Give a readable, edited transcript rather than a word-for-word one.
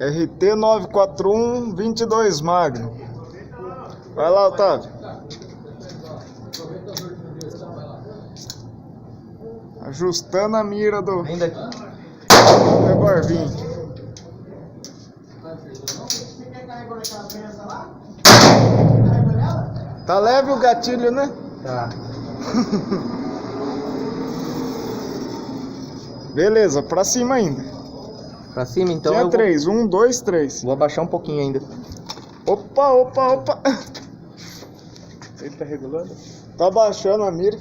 RT 941 22 Magno. Vai lá, Otávio. Ajustando a mira do Barvinho. Tá leve o gatilho, né? Tá. Beleza, pra cima ainda. Pra cima então. Tinha 3, 1, 2, 3. Vou abaixar um pouquinho ainda. Opa. Ele tá regulando? Tá baixando a mira.